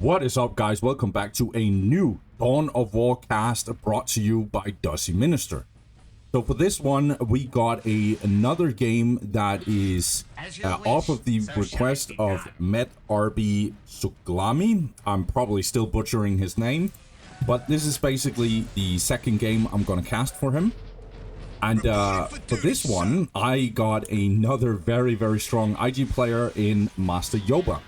What is up, guys? Welcome back to a new Dawn of War cast brought to you by Dusty Minister. So for this one, we got another game that is off of the request of Met RB Suglami. I'm probably still butchering his name, but this is basically the second game I'm gonna cast for him. And for this one, I got another very strong IG player in Master Yoba.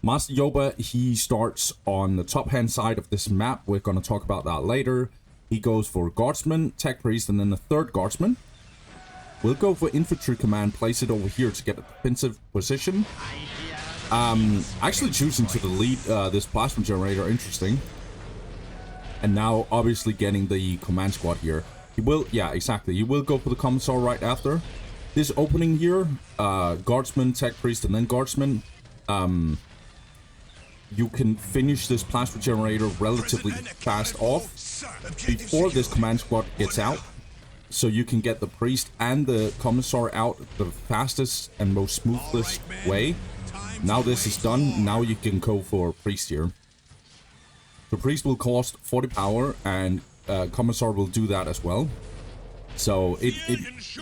Master Yoba, he starts on the top hand side of this map. We're going to talk about that later. He goes for Guardsman, Tech Priest, and then the third Guardsman. We'll go for Infantry Command, place it over here to get a defensive position. Actually choosing to delete this Plasma Generator, interesting. And now obviously getting the Command Squad here. He will, yeah, exactly. He will go for the Commissar right after. This opening here, Guardsman, Tech Priest, and then Guardsman. You can finish this Plasma Generator relatively fast off before this Command Squad gets out. So you can get the Priest and the Commissar out the fastest and most smoothest way. Now this is done, now you can go for Priest here. The Priest will cost 40 power and Commissar will do that as well. So it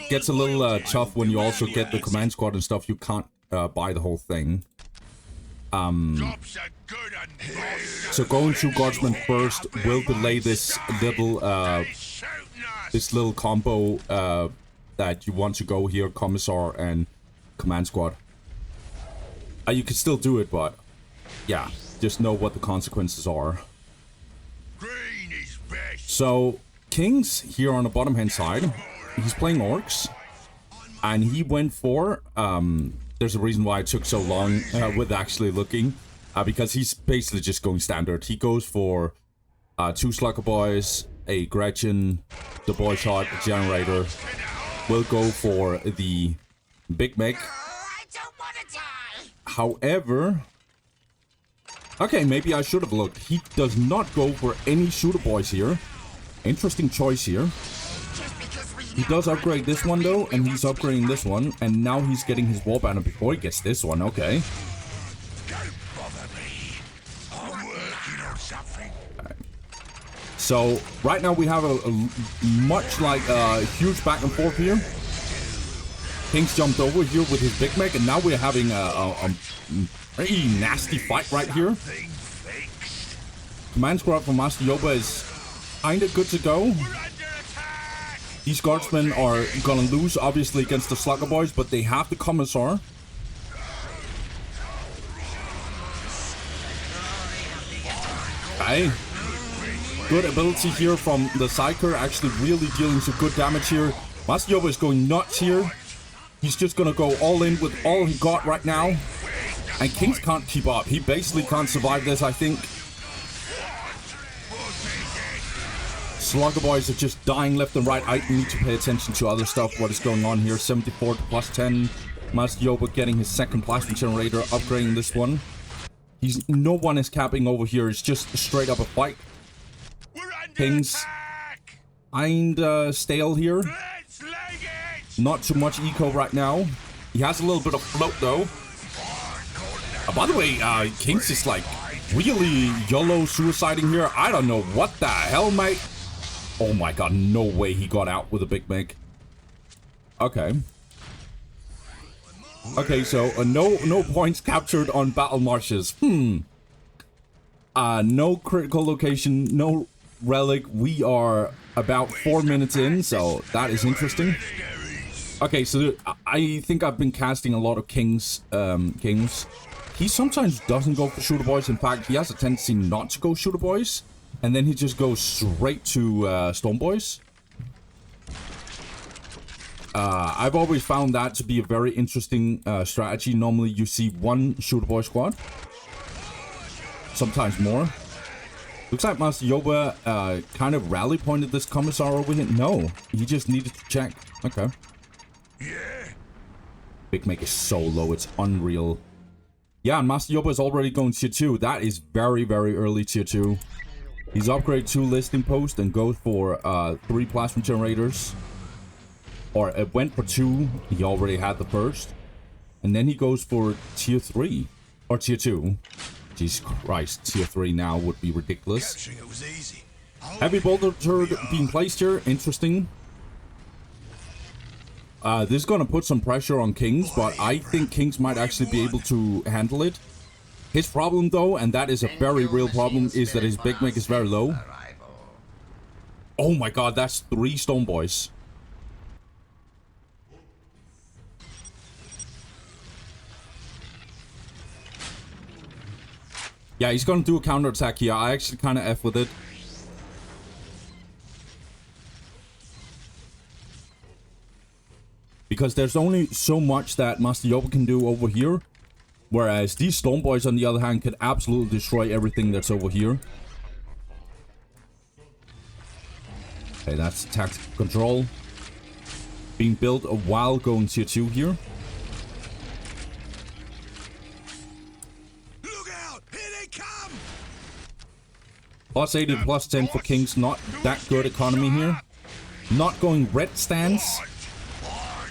gets a little tough when you also get the Command Squad and stuff. You can't buy the whole thing. So going to Guardsman first will delay this little combo that you want to go here, Commissar and Command Squad. You can still do it, but yeah, just know what the consequences are. So Kings here on the bottom hand side, he's playing Orks, and he went for there's a reason why it took so long with actually looking, because he's basically just going standard. He goes for 2 Slugger Boys, a Gretchen, the Boy Shot, a Generator. We'll go for the Big Mech. However, okay, maybe I should have looked. He does not go for any Shooter Boys here. Interesting choice here. He does upgrade this one though, and he's upgrading this one, and now he's getting his War Banner before he gets this one. Okay. So right now we have a much like a huge back and forth here. Kings jumped over here with his Big Mech, and now we're having a very nasty fight right here. Command Squad from Master Yoba is kinda good to go. These Guardsmen are gonna lose, obviously, against the Slugger Boys, but they have the Commissar. Okay. Good ability here from the Psyker, actually really dealing some good damage here. Master Yoba is going nuts here. He's just gonna go all in with all he got right now. And Kings can't keep up. He basically can't survive this, I think. Slugger Boys are just dying left and right. I need to pay attention to other stuff. What is going on here? 74 to plus 10. Master Yoba getting his second Plasma Generator, upgrading this one. No one is capping over here. It's just straight up a fight. Kings kinda stale here. Not too much eco right now. He has a little bit of float though. By the way, Kings is like really YOLO suiciding here. I don't know what the hell, mate. Oh my god, no way he got out with a Big Mech. Okay. Okay, so no points captured on battle marshes. No critical location, no relic. We are about 4 minutes in, so that is interesting. Okay, so I think I've been casting a lot of Kings. He sometimes doesn't go for Shooter Boys. In fact, he has a tendency not to go Shooter Boys. And then he just goes straight to Storm Boys. I've always found that to be a very interesting strategy. Normally you see one Shooter Boy squad. Sometimes more. Looks like Master Yoba kind of rally pointed this Commissar over here. No, he just needed to check. Okay. Big Mech is so low, it's unreal. Yeah, and Master Yoba is already going tier 2. That is very early tier 2. He's upgraded 2 listing posts and goes for 3 Plasma Generators. Or it went for 2. He already had the first. And then he goes for tier 3. Or tier 2. Jesus Christ, tier 3 now would be ridiculous. Capturing it was easy. Heavy boulder turret being placed here. Interesting. This is going to put some pressure on Kings, but I think Kings might actually be able to handle it. His problem, though, and that is a very real problem, is that his Big Mac is very low. Oh my god, that's 3 Stone Boys. Yeah, he's going to do a counterattack here. I actually kind of F with it. Because there's only so much that Master Yoba can do over here. Whereas these Stone Boys, on the other hand, can absolutely destroy everything that's over here. Okay, that's tactical control. Being built while going tier 2 here. Look out! Here they come! Plus 8 and plus 10 for Kings. Not that good economy here. Not going red stance.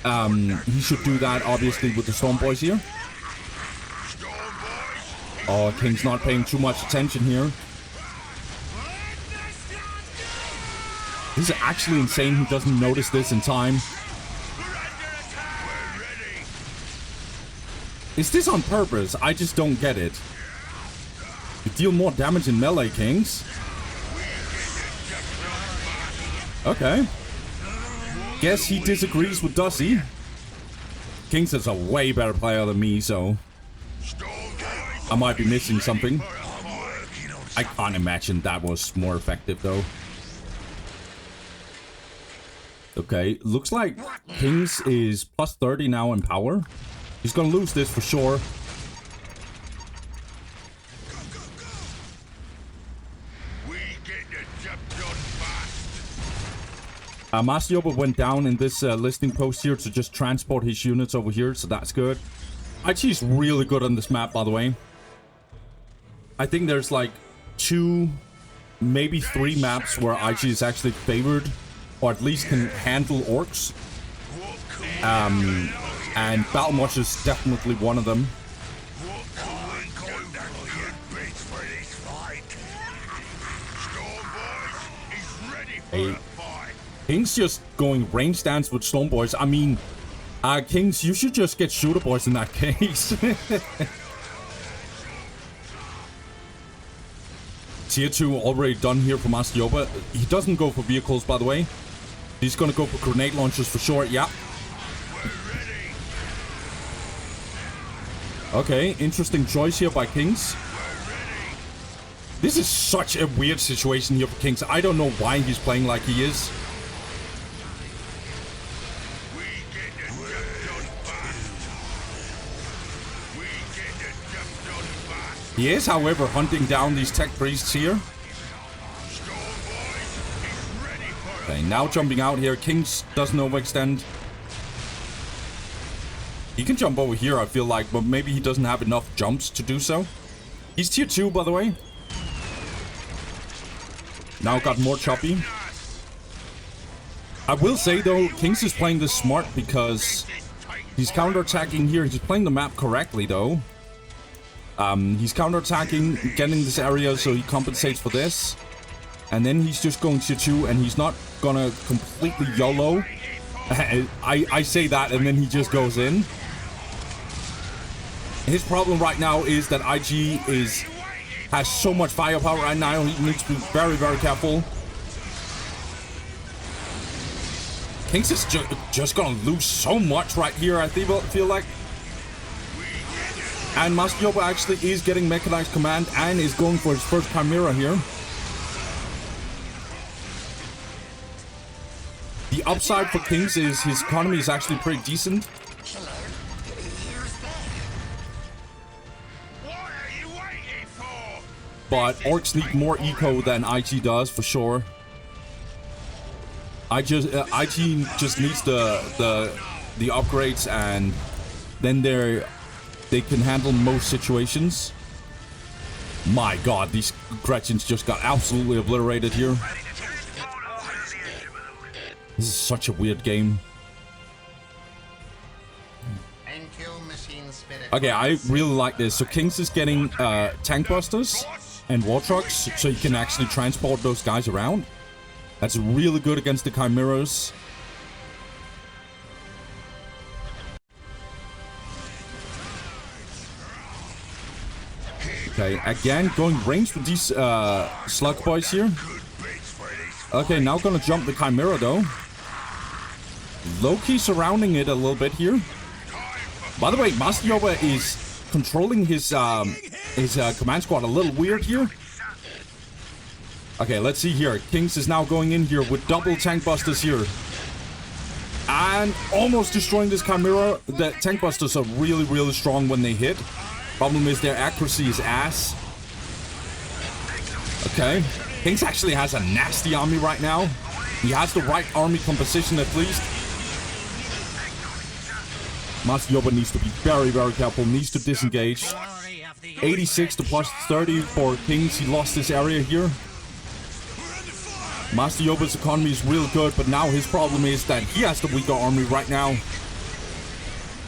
He should do that, obviously, with the Storm Boys here. Oh, King's not paying too much attention here. This is actually insane. He doesn't notice this in time. Is this on purpose? I just don't get it. You deal more damage in melee, Kings. Okay. Guess he disagrees with Dusty. Kings is a way better player than me, so I might be missing something. I can't imagine that was more effective, though. Okay, looks like Kings is plus 30 now in power. He's gonna lose this for sure. Master Yoba went down in this listing post here to just transport his units over here, so that's good. IG is really good on this map, by the way. I think there's like 2, maybe 3 maps where IG is actually favored, or at least can handle Orks. And Battlemosh is definitely one of them. Hey. King's just going range stance with Stone Boys. I mean, Kings, you should just get Shooter Boys in that case. Tier 2 already done here for Master Yoba. He doesn't go for vehicles, by the way. He's gonna go for grenade launchers for sure. Yeah. Okay, interesting choice here by Kings. This is such a weird situation here for Kings. I don't know why he's playing like he is. He is, however, hunting down these tech priests here. Okay, now jumping out here. Kings doesn't overextend. He can jump over here, I feel like, but maybe he doesn't have enough jumps to do so. He's tier 2, by the way. Now got more choppy. I will say, though, Kings is playing this smart because he's counterattacking here. He's playing the map correctly, though. He's counterattacking, getting this area, so he compensates for this. And then he's just going tier 2, and he's not gonna completely YOLO. I say that, and then he just goes in. His problem right now is that IG has so much firepower right now. He needs to be very, very careful. Kings is just gonna lose so much right here, I feel like. And Master Yoba actually is getting Mechanized Command and is going for his first Chimera here. The upside for Kings is his economy is actually pretty decent. But Orks need more eco than IG does, for sure. IG just needs the upgrades, and then they can handle most situations. My god, these Gretchens just got absolutely obliterated here. This is such a weird game. And kill machines Okay, I really like this. So Kings is getting tank busters and war trucks, so you can actually transport those guys around. That's really good against the chimeras. Okay, again, going range with these slug boys here. Okay, now gonna jump the chimera though. Low-key surrounding it a little bit here. By the way, Master Yoba is controlling his command squad a little weird here. Okay, let's see here. Kings is now going in here with double tank busters here. And almost destroying this chimera. The tank busters are really, really strong when they hit. Problem is their accuracy is ass. Okay. Kings actually has a nasty army right now. He has the right army composition at least. Master Yoba needs to be very, very careful. Needs to disengage. 86 to plus 30 for Kings. He lost this area here. Master Yoba's economy is real good, but now his problem is that he has the weaker army right now.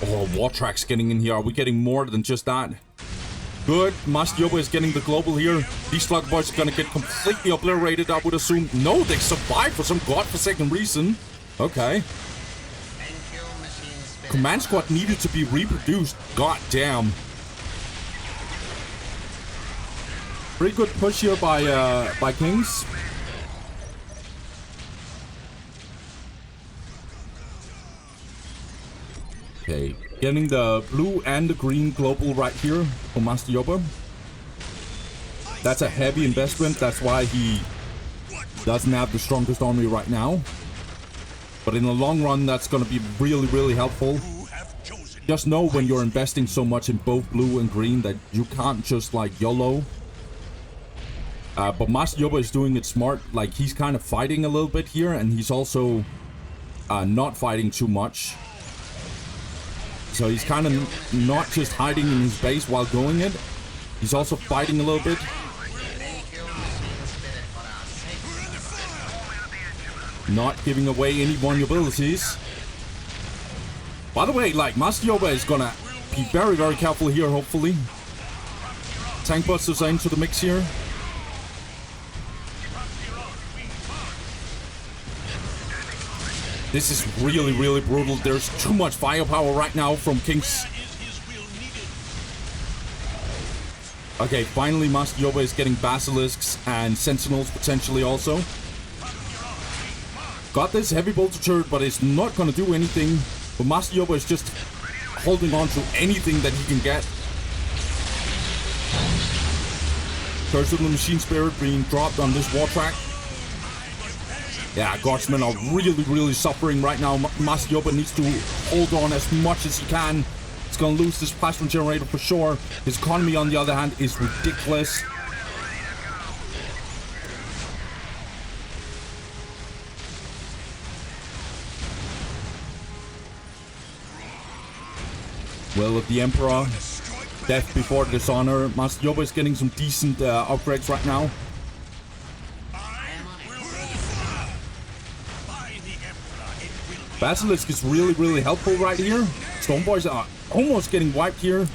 Oh, war tracks getting in here. Are we getting more than just that? Good. Master Yoba is getting the global here. These slug boys are gonna get completely obliterated, I would assume. No, they survived for some godforsaken reason. Okay. Command squad needed to be reproduced. God damn. Pretty good push here by Kings. Okay, getting the blue and the green global right here for Master Yoba. That's a heavy investment. That's why he doesn't have the strongest army right now. But in the long run, that's going to be really, really helpful. Just know when you're investing so much in both blue and green that you can't just like YOLO. But Master Yoba is doing it smart. Like he's kind of fighting a little bit here, and he's also not fighting too much. So he's kind of not just hiding in his base while going it. He's also fighting a little bit. Not giving away any vulnerabilities. By the way, like, Master Yoba is gonna be very, very careful here, hopefully. Tank busters are into the mix here. This is really, really brutal. There's too much firepower right now from Kings. Okay, finally Master Yoba is getting basilisks and sentinels potentially also. Got this heavy bolter turret, but it's not gonna do anything. But Master Yoba is just holding on to anything that he can get. Curse of the Machine Spirit being dropped on this war track. Yeah, Guardsmen are really, really suffering right now. Master Yoba needs to hold on as much as he can. He's gonna lose this plasma generator for sure. His economy, on the other hand, is ridiculous. Will of the Emperor, death before dishonor. Master Yoba is getting some decent upgrades right now. Basilisk is really, really helpful right here. Storm Boys are almost getting wiped here.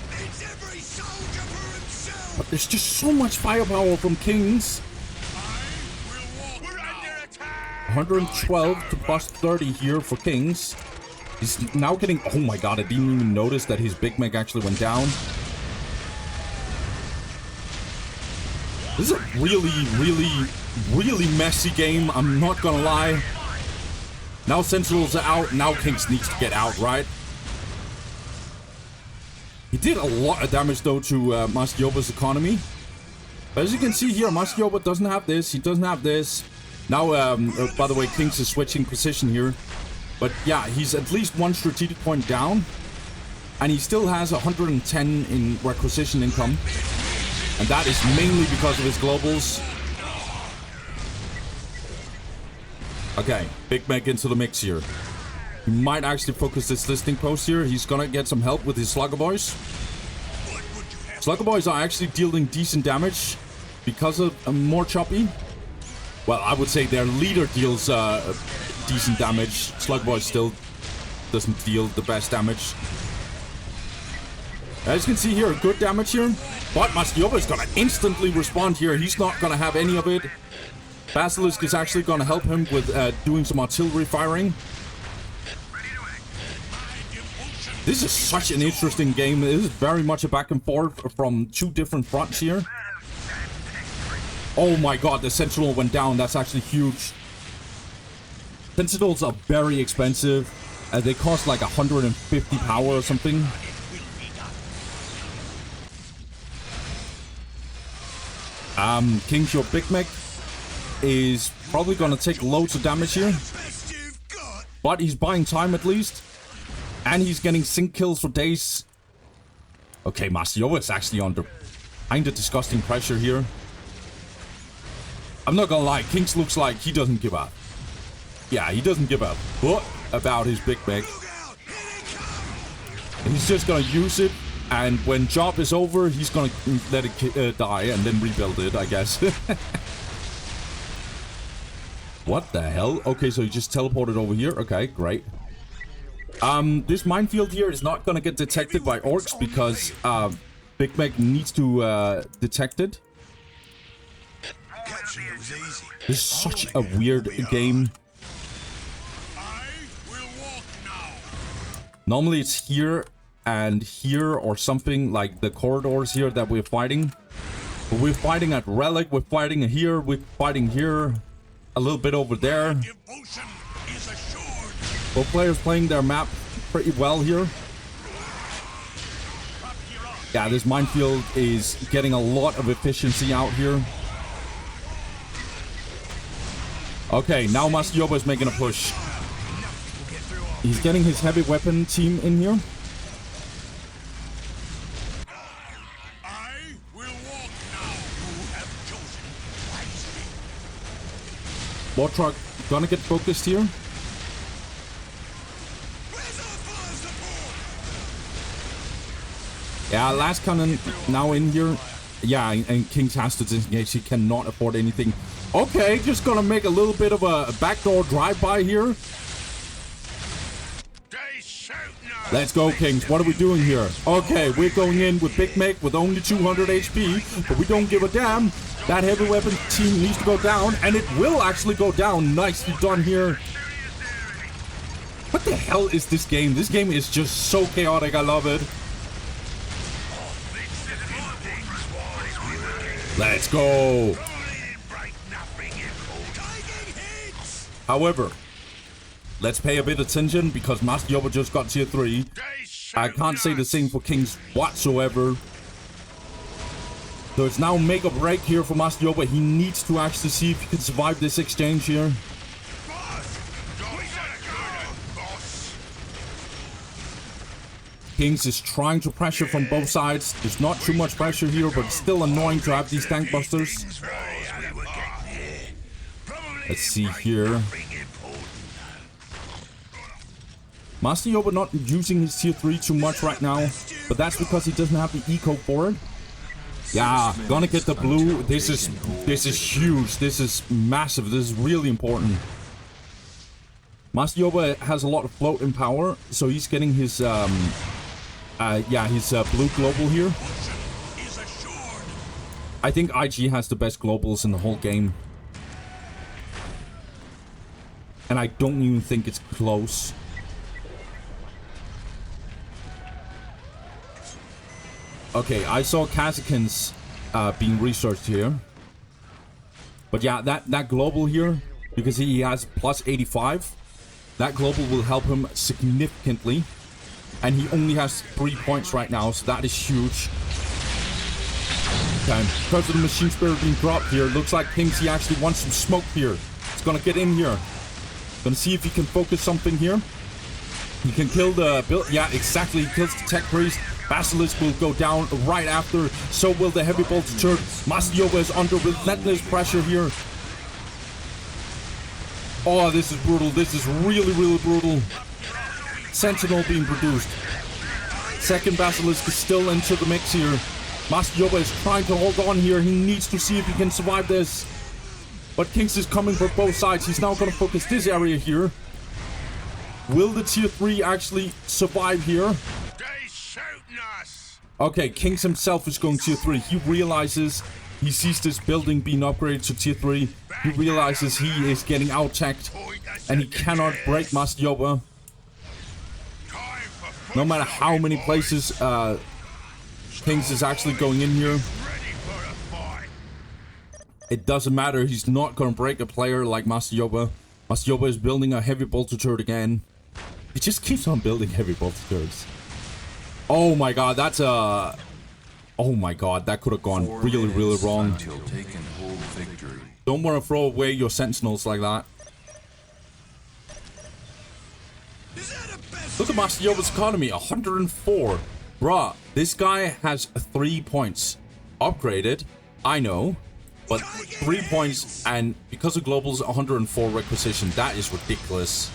But there's just so much firepower from Kings. 112 to plus 30 here for Kings. He's now getting... Oh my god, I didn't even notice that his Big Mac actually went down. This is a really, really, really messy game. I'm not gonna lie. Now Sentinels are out. Now Kings needs to get out, right? He did a lot of damage, though, to Master Yoba's economy. But as you can see here, Master Yoba doesn't have this. He doesn't have this. Now, by the way, Kings is switching position here. But yeah, he's at least one strategic point down. And he still has 110 in requisition income. And that is mainly because of his globals. Okay, Big Mac into the mix here. He might actually focus this listing post here. He's gonna get some help with his Slugger Boys. Slugger Boys are actually dealing decent damage because of more choppy. Well, I would say their leader deals decent damage. Slugger Boy still doesn't deal the best damage. As you can see here, good damage here. But Master Yoba is going to instantly respond here. He's not going to have any of it. Basilisk is actually going to help him with doing some artillery firing. This is such an interesting game. This is very much a back and forth from 2 different fronts here. Oh my god, the Sentinel went down. That's actually huge. Sentinels are very expensive. They cost like 150 power or something. King's your Big Mech is probably going to take loads of damage here. But he's buying time at least. And he's getting sync kills for days. Okay, Master Yoba is actually under kind of disgusting pressure here. I'm not gonna lie, Kings looks like he doesn't give up. Yeah, he doesn't give up. But about his Big Mech. He's just gonna use it. And when job is over, he's gonna let it die and then rebuild it, I guess. What the hell? Okay, so he just teleported over here. Okay, great. This minefield here is not gonna get detected by Orks because Big Mech needs to detect it. This is such a weird game. Normally it's here and here or something like the corridors here that we're fighting. But we're fighting at Relic, we're fighting here, we're fighting here, a little bit over there. Both players playing their map pretty well here. Yeah, this minefield is getting a lot of efficiency out here. Okay, now Master Yoba is making a push. He's getting his heavy weapon team in here. War truck gonna get focused here. Yeah, last cannon now in here. Yeah, and Kings has to disengage. He cannot afford anything. Okay, just gonna make a little bit of a backdoor drive-by here. Let's go, Kings. What are we doing here? Okay, we're going in with Big Mech with only 200 HP, but we don't give a damn. That heavy weapon team needs to go down, and it will actually go down. Nicely done here. What the hell is this game? This game is just so chaotic. I love it. Let's go. However, let's pay a bit of attention because Master Yoba just got tier 3. I can't say the same for Kings whatsoever. So it's now make or break here for Master Yoba. He needs to actually see if he can survive this exchange here. Kings is trying to pressure from both sides. There's not too much pressure here, but it's still annoying to have these tank busters. Let's see here. Master Yoba not using his tier 3 too much right now, but that's because he doesn't have the eco for it. Yeah, gonna get the blue. This is huge. This is massive. This is really important. Master Yoba has a lot of float and power, so he's getting his blue global here. I think IG has the best globals in the whole game. And I don't even think it's close. Okay, I saw Kazakins being researched here. But yeah, that global here, because he has plus 85, that global will help him significantly. And he only has 3 points right now, so that is huge. Okay, because of the machine spirit being dropped here, looks like Kings, he actually wants some smoke here. He's gonna get in here. Gonna see if he can focus something here. He can kill the build. Yeah, exactly. He kills the tech priest. Basilisk will go down right after. So will the heavy bolted turret. Master Yoba is under relentless pressure here. Oh, this is brutal. This is really, really brutal. Sentinel being produced. Second Basilisk is still into the mix here. Master Yoba is trying to hold on here. He needs to see if he can survive this. But Kings is coming from both sides. He's now going to focus this area here. Will the tier 3 actually survive here? Okay, Kings himself is going tier 3. He realizes, he sees this building being upgraded to tier 3. He realizes he is getting out-tacked, and he cannot break Master Yoba. No matter how many places Kings is actually going in here, it doesn't matter. He's not going to break a player like Master Yoba. Master Yoba is building a heavy bolter turret again. He just keeps on building heavy bolter turrets. Oh my god, that's a... Oh my god, that could have gone really, really wrong. Don't want to throw away your sentinels like that. Look at Master Yoba's economy, 104. Bruh, this guy has 3 points. Upgraded, I know. But 3 points, and because of globals, 104 requisition. That is ridiculous.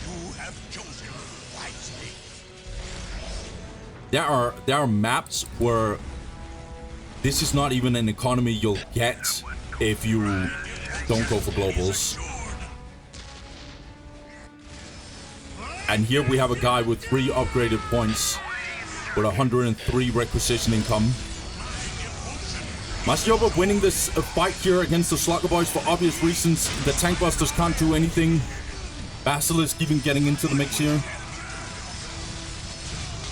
There are maps where this is not even an economy you'll get if you don't go for globals. And here we have a guy with 3 upgraded points with 103 requisition income. Master Yoba winning this fight here against the Slugger Boys for obvious reasons. The Tank Busters can't do anything. Basilisk even getting into the mix here.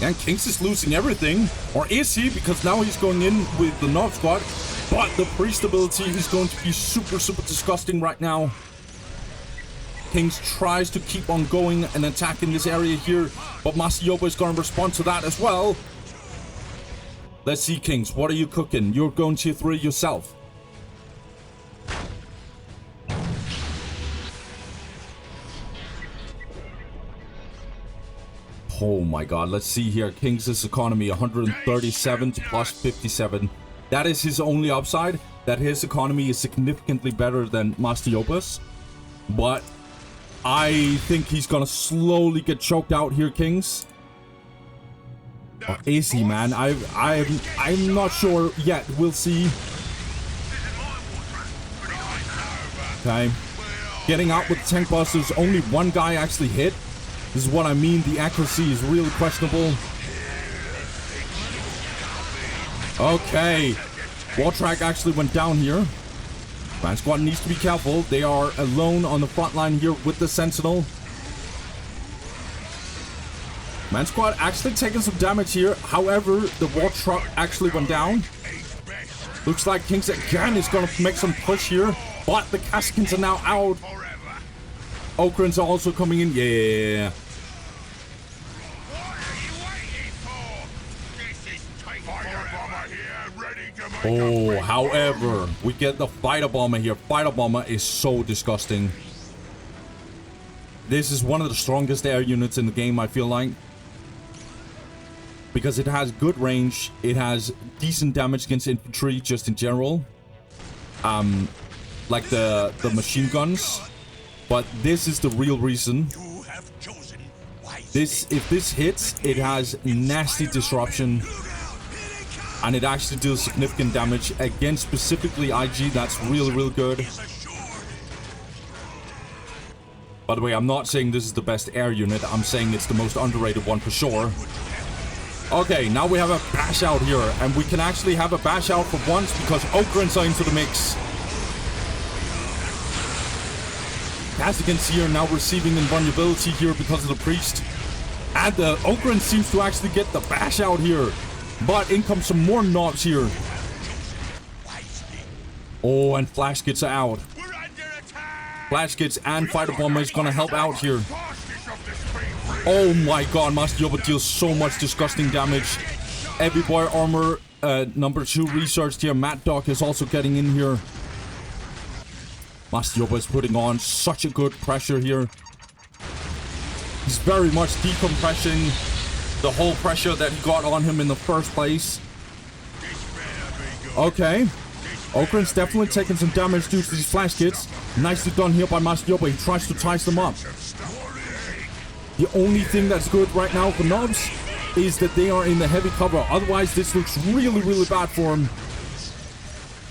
And Kings is losing everything. Or is he? Because now he's going in with the Nob Squad. But the Priest ability is going to be super, super disgusting right now. Kings tries to keep on going and attacking this area here. But Master Yoba is going to respond to that as well. Let's see, Kings. What are you cooking? You're going tier 3 yourself. Oh my god, let's see here. Kings' economy, 137 plus 57. That is his only upside. That his economy is significantly better than Master Yoba's. But I think he's gonna slowly get choked out here, Kings. Or is he, man? I'm not sure yet. We'll see. Okay. Getting out with the Tank Busters. Only one guy actually hit. This is what I mean. The accuracy is really questionable. Okay. Wall track actually went down here. Man Squad needs to be careful. They are alone on the front line here with the Sentinel. Man Squad actually taking some damage here. However, the wall truck actually went down. Looks like Kings again is going to make some push here. But the Caskins are now out. Okrins are also coming in. Yeah. Oh, however, we get the Fighter Bomber here. Fighter Bomber is so disgusting. This is one of the strongest air units in the game, I feel like. Because it has good range. It has decent damage against infantry just in general. Like the machine guns. But this is the real reason. If this hits, it has nasty disruption. And it actually deals significant damage against specifically IG. That's really, really good. By the way, I'm not saying this is the best air unit. I'm saying it's the most underrated one for sure. Okay, now we have a bash out here. And we can actually have a bash out for once because Okrins are into the mix. Castigans here now receiving invulnerability here because of the Priest. And the Okrins seems to actually get the bash out here. But in comes some more knobs here. Oh, and Flash Kits are out. Flash Kits and Fighter Bomber is gonna help out here. Oh my god, Master Yoba deals so much disgusting damage. Heavy Boy Armor number 2 researched here. Mad Dog is also getting in here. Master Yoba is putting on such a good pressure here. He's very much decompressing the whole pressure that he got on him in the first place. Okay. Okrins definitely taking some damage due to these Flash Kits. Nicely done here by Master Yoba. He tries to tie them up. The only thing that's good right now for Nobs is that they are in the heavy cover. Otherwise, this looks really, really bad for him.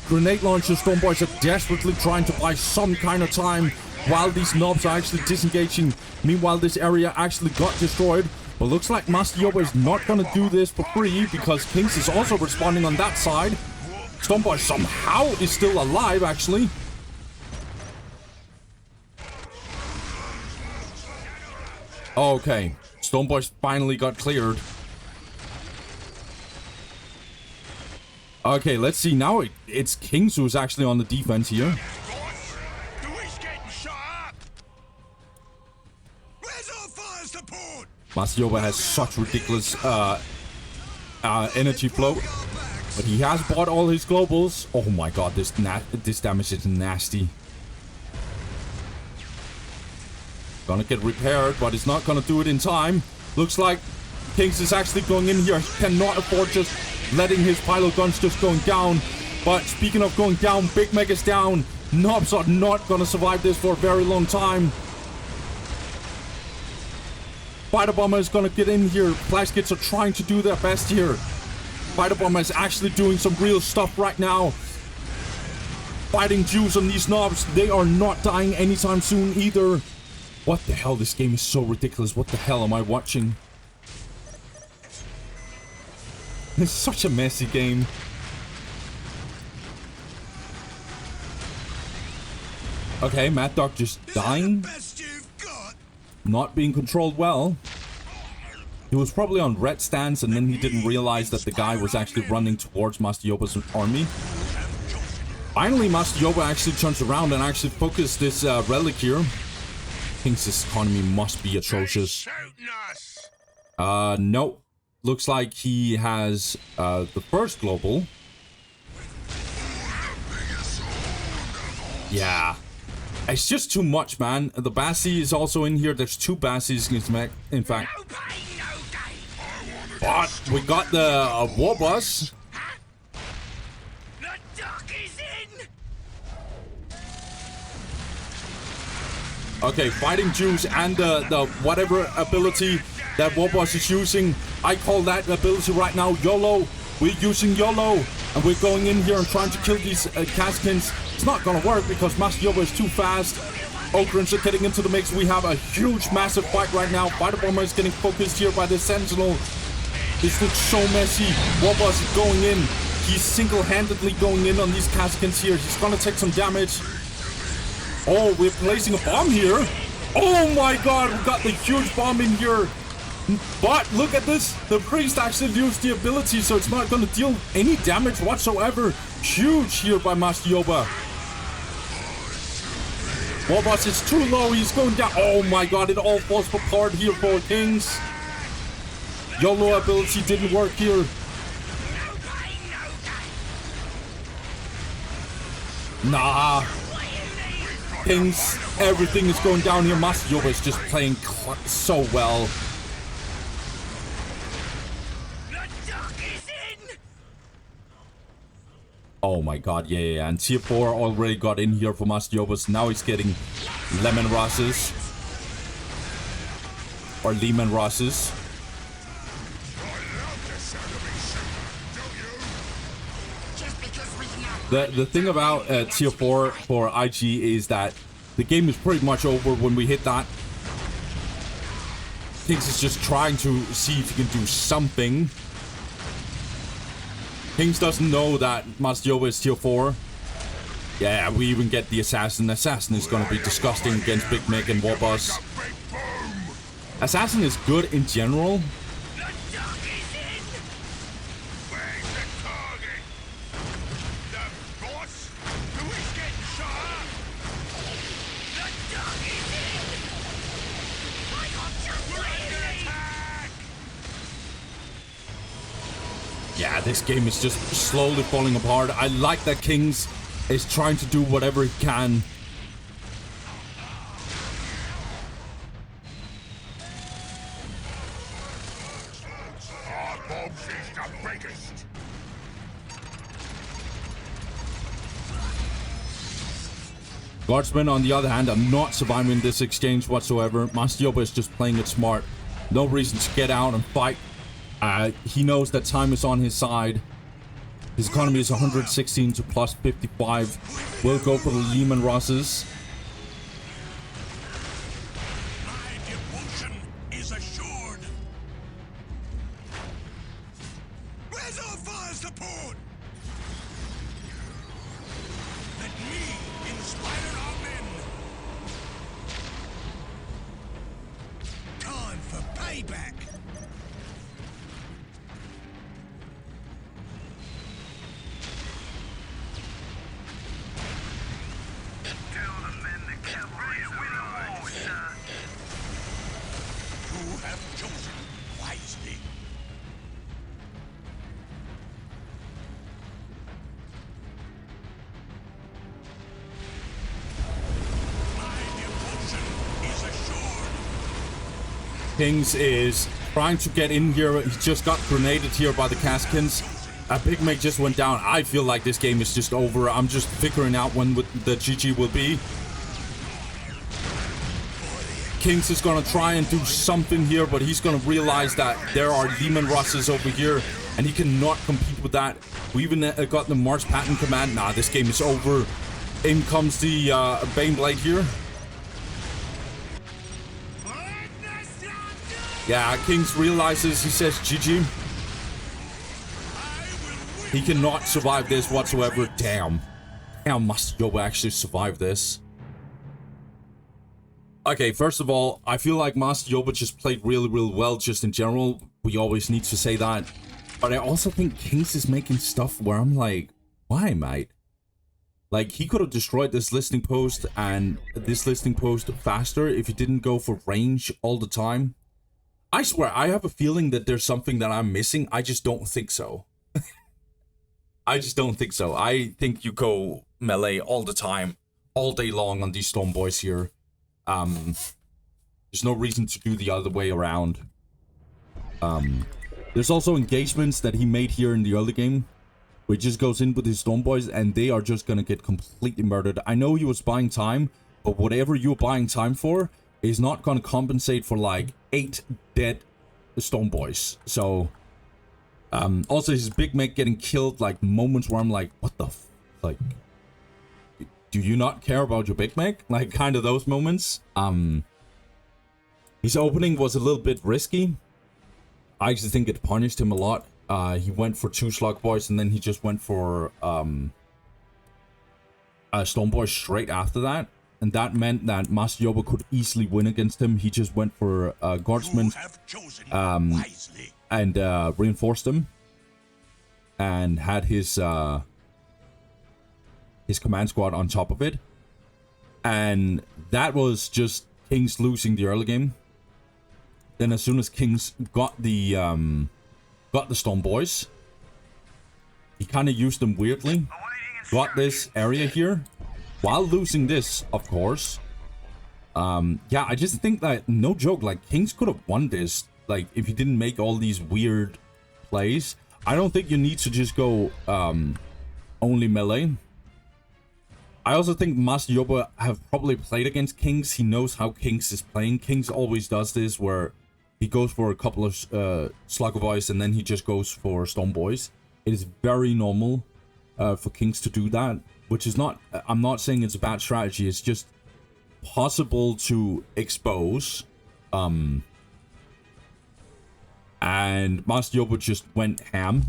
Grenade launcher Storm Boys are desperately trying to buy some kind of time while these Nobs are actually disengaging. Meanwhile, this area actually got destroyed. But looks like Master Yoba is not going to do this for free because Kings is also responding on that side. Stormboy somehow is still alive, actually. Okay, Stormboy finally got cleared. Okay, let's see. Now it's Kings who's actually on the defense here. Master Yoba has such ridiculous energy flow. But he has bought all his globals. Oh my god, this damage is nasty. Gonna get repaired, but it's not gonna do it in time. Looks like Kings is actually going in here. He cannot afford just letting his pylon guns just going down. But speaking of going down, Big Meg is down. Knobs are not gonna survive this for a very long time. Fighter Bomber is gonna get in here. Flash Kids are trying to do their best here. Fighter Bomber is actually doing some real stuff right now. Fighting Jews on these knobs. They are not dying anytime soon either. What the hell? This game is so ridiculous. What the hell am I watching? It's such a messy game. Okay, Mad Dog just dying. Not being controlled well. He was probably on red stance and then he didn't realize that the guy was actually running towards Master Yoba's army. Finally, Master Yoba actually turns around and actually focuses this relic here. Kings' economy must be atrocious. Nope. Looks like he has the first global. Yeah. It's just too much, man. The Bassi is also in here. There's two Bassis, in fact. But we got the war bus. Okay, fighting Jews and the whatever ability that Warboss is using. I call that ability right now YOLO. We're using YOLO. And we're going in here and trying to kill these Kaskins. It's not gonna work because Master Yoba is too fast. Ogrins are getting into the mix. We have a huge, massive fight right now. Fighter Bomber is getting focused here by the Sentinel. This looks so messy. Warboss is going in. He's single-handedly going in on these Kaskins here. He's gonna take some damage. Oh, we're placing a bomb here. Oh my god, we got the huge bomb in here. But look at this. The priest actually used the ability, so it's not going to deal any damage whatsoever. Huge here by Master Yoba. Warboss is too low. He's going down. Oh my god, it all falls apart here for Kings. YOLO ability didn't work here. Nah. Kings, everything is going down here. Master Yoba is just playing so well. Oh my god, yeah. And tier 4 already got in here for Master Yoba. So now he's getting Lemon Rosses. Or Lehman Rosses. The thing about tier 4 for IG is that the game is pretty much over when we hit that. Kings is just trying to see if he can do something. Kings doesn't know that Master Yoba is tier 4. Yeah, we even get the Assassin. Assassin is going to be disgusting against Big Meg and Warboss. Assassin is good in general. Yeah, this game is just slowly falling apart. I like that Kings is trying to do whatever he can. Guardsmen, on the other hand, are not surviving this exchange whatsoever. Master Yoba is just playing it smart. No reason to get out and fight. He knows that time is on his side. His economy is 116 to plus 55. We'll go for the Lehman Rosses. My devotion is assured. Kings is trying to get in here. He just got grenaded here by the Caskins. Big Meg just went down. I feel like this game is just over. I'm just figuring out when the GG will be. Kings is gonna try and do something here, but he's gonna realize that there are Demon Russes over here, and he cannot compete with that. We even got the March Pattern command. Nah, this game is over. In comes the Baneblade here. Yeah, Kings realizes, he says GG. He cannot survive this whatsoever. Damn. How must Yoba actually survive this? Okay, first of all, I feel like Master Yoba just played really, really well just in general. We always need to say that. But I also think Kings is making stuff where I'm like, why, mate? Like, he could have destroyed this listening post and this listening post faster if he didn't go for range all the time. I swear, I have a feeling that there's something that I'm missing. I just don't think so. I just don't think so. I think you go melee all the time, all day long on these Storm Boys here. There's no reason to do the other way around. There's also engagements that he made here in the early game, where he just goes in with his Storm Boys, and they are just gonna get completely murdered. I know he was buying time, but whatever you're buying time for is not gonna compensate for like 8 dead Storm Boys. So, also his Big Meg getting killed, like moments where I'm like, what the f, like, do you not care about your Big Meg? Like, kind of those moments. His opening was a little bit risky. I actually think it punished him a lot. He went for 2 Slug Boys, and then he just went for Storm Boy straight after that. And that meant that Master Yoba could easily win against him. He just went for Guardsmen and reinforced him. And had his command squad on top of it. And that was just Kings losing the early game. Then as soon as Kings got the Storm Boys, he kind of used them weirdly. Got this area here, while losing this, of course. Yeah, I just think that, no joke, like, Kings could have won this, like, if he didn't make all these weird plays. I don't think you need to just go only melee. I also think Master Yoba have probably played against Kings. He knows how Kings is playing. Kings always does this, where he goes for a couple of Slugger Boys, and then he just goes for Storm Boys. It is very normal for Kings to do that, which is not, I'm not saying it's a bad strategy, it's just possible to expose. And Master Yoba just went ham.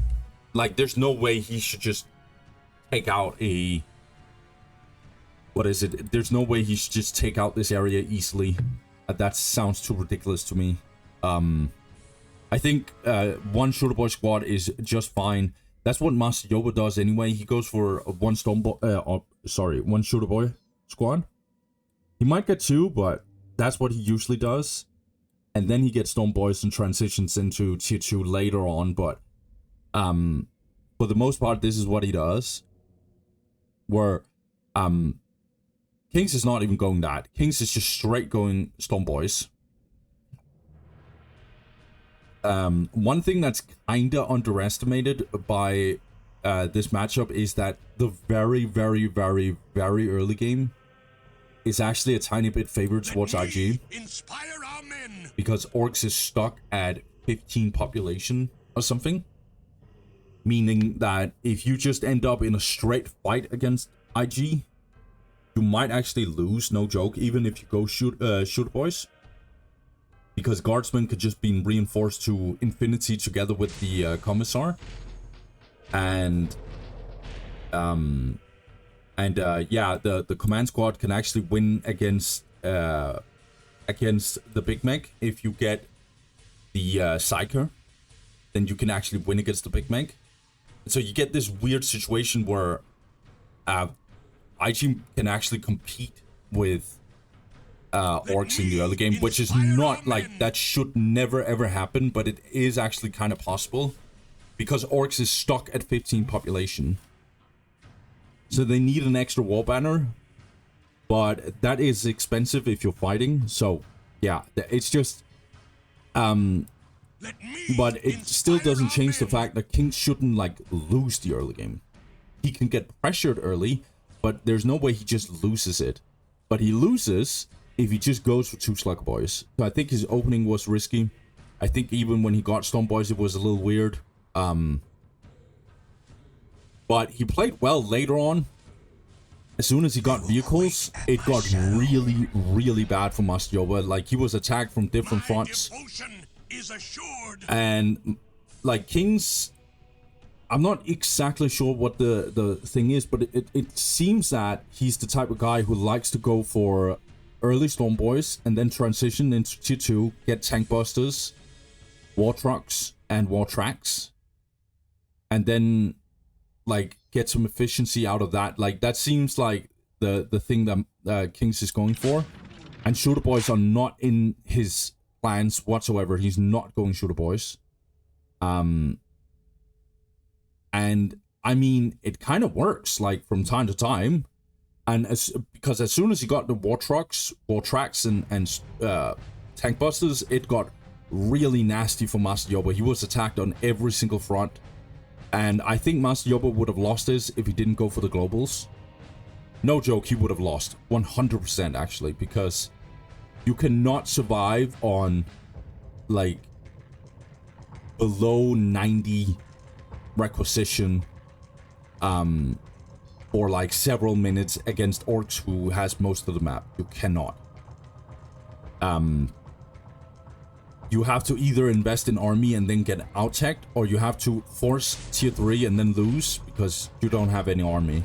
Like, there's no way he should just take out a... What is it? There's no way he should just take out this area easily. That sounds too ridiculous to me. I think 1 Shooter Boy squad is just fine. That's what Master Yoba does anyway. He goes for 1 1 Shooter Boy squad. He might get 2, but that's what he usually does. And then he gets Storm Boys and transitions into tier 2 later on. But for the most part, this is what he does. Where Kings is not even going that. Kings is just straight going Storm Boys. One thing that's kinda underestimated by this matchup is that the very, very, very, very early game is actually a tiny bit favored towards IG. Inspire our men. Because Orks is stuck at 15 population or something. Meaning that if you just end up in a straight fight against IG, you might actually lose, no joke, even if you go Shooter Boys. Because Guardsmen could just be reinforced to infinity together with the Commissar. And yeah, the command squad can actually win against the Big Meg. If you get the Psyker, then you can actually win against the Big Meg. So you get this weird situation where IG can actually compete with Orks in the early game, which is not like, that should never ever happen, but it is actually kind of possible because Orks is stuck at 15 population. So they need an extra wall banner, but that is expensive if you're fighting. So yeah, it's just But it still doesn't change the fact that Kings shouldn't like lose the early game. He can get pressured early, but there's no way he just loses it. But he loses if he just goes for 2 Slugger Boys. So I think his opening was risky. I think even when he got Storm Boys, it was a little weird. But he played well later on. As soon as he got vehicles, it got really, really bad for Master Yoba. Like, he was attacked from different fronts. And, like, Kings... I'm not exactly sure what the thing is, but it seems that he's the type of guy who likes to go for early Storm Boys and then transition into Tier 2, get Tank Busters, War Trucks, and War Tracks. And then, like, get some efficiency out of that. Like, that seems like the thing that Kings is going for. And Shooter Boys are not in his plans whatsoever. He's not going Shooter Boys. And I mean, it kind of works, like, from time to time. And because as soon as he got the War Trucks, War Tracks, and Tank Busters, it got really nasty for Master Yoba. He was attacked on every single front. And I think Master Yoba would have lost this if he didn't go for the globals. No joke, he would have lost. 100% actually, because you cannot survive on, like, below 90 requisition for like several minutes against Orks, who has most of the map. You cannot. You have to either invest in army and then get out-teched, or you have to force tier 3 and then lose because you don't have any army.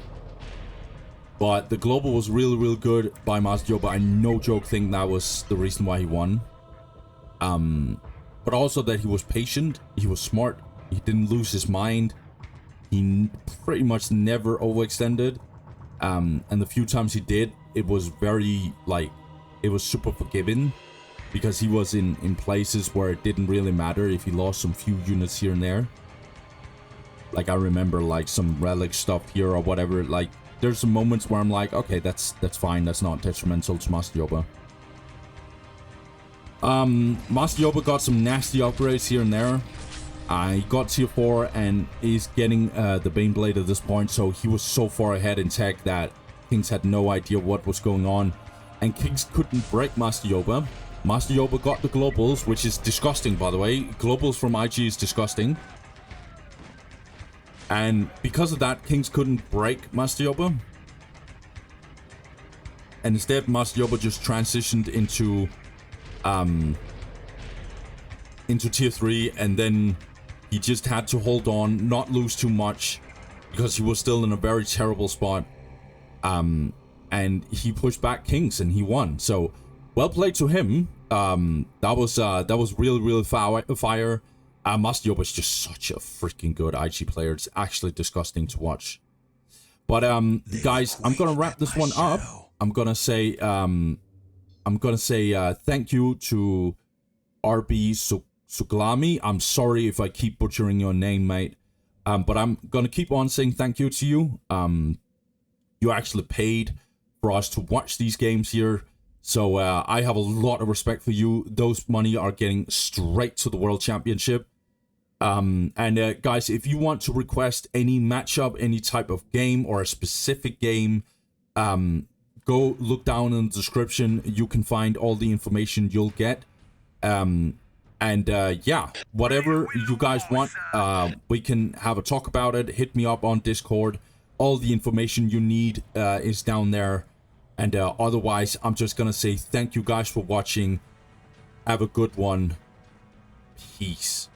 But the global was really, really good by Master Yoba. I no joke think that was the reason why he won. But also that he was patient, he was smart, he didn't lose his mind. He pretty much never overextended. And the few times he did, it was very, like, it was super forgiving. Because he was in places where it didn't really matter if he lost some few units here and there. Like, I remember, like, some relic stuff here or whatever. Like, there's some moments where I'm like, okay, that's fine. That's not detrimental to Master Yoba. Master Yoba got some nasty upgrades here and there. He got tier 4 and is getting the Baneblade at this point. So he was so far ahead in tech that Kings had no idea what was going on. And Kings couldn't break Master Yoba. Master Yoba got the globals, which is disgusting, by the way. Globals from IG is disgusting. And because of that, Kings couldn't break Master Yoba. And instead, Master Yoba just transitioned into tier 3, and then he just had to hold on, not lose too much, because he was still in a very terrible spot. And he pushed back Kings, and he won. So, well played to him. That was really, really fire. Master Yoba is just such a freaking good IG player. It's actually disgusting to watch. But guys, I'm gonna wrap this one up. I'm gonna say thank you to RB Suglami. I'm sorry if I keep butchering your name, mate. But I'm gonna keep on saying thank you to you. You actually paid for us to watch these games here. So I have a lot of respect for you. Those money are getting straight to the World Championship. And guys, if you want to request any matchup, any type of game or a specific game, go look down in the description. You can find all the information you'll get. Yeah, whatever you guys want, we can have a talk about it. Hit me up on Discord. All the information you need is down there. And otherwise, I'm just gonna say thank you guys for watching. Have a good one. Peace.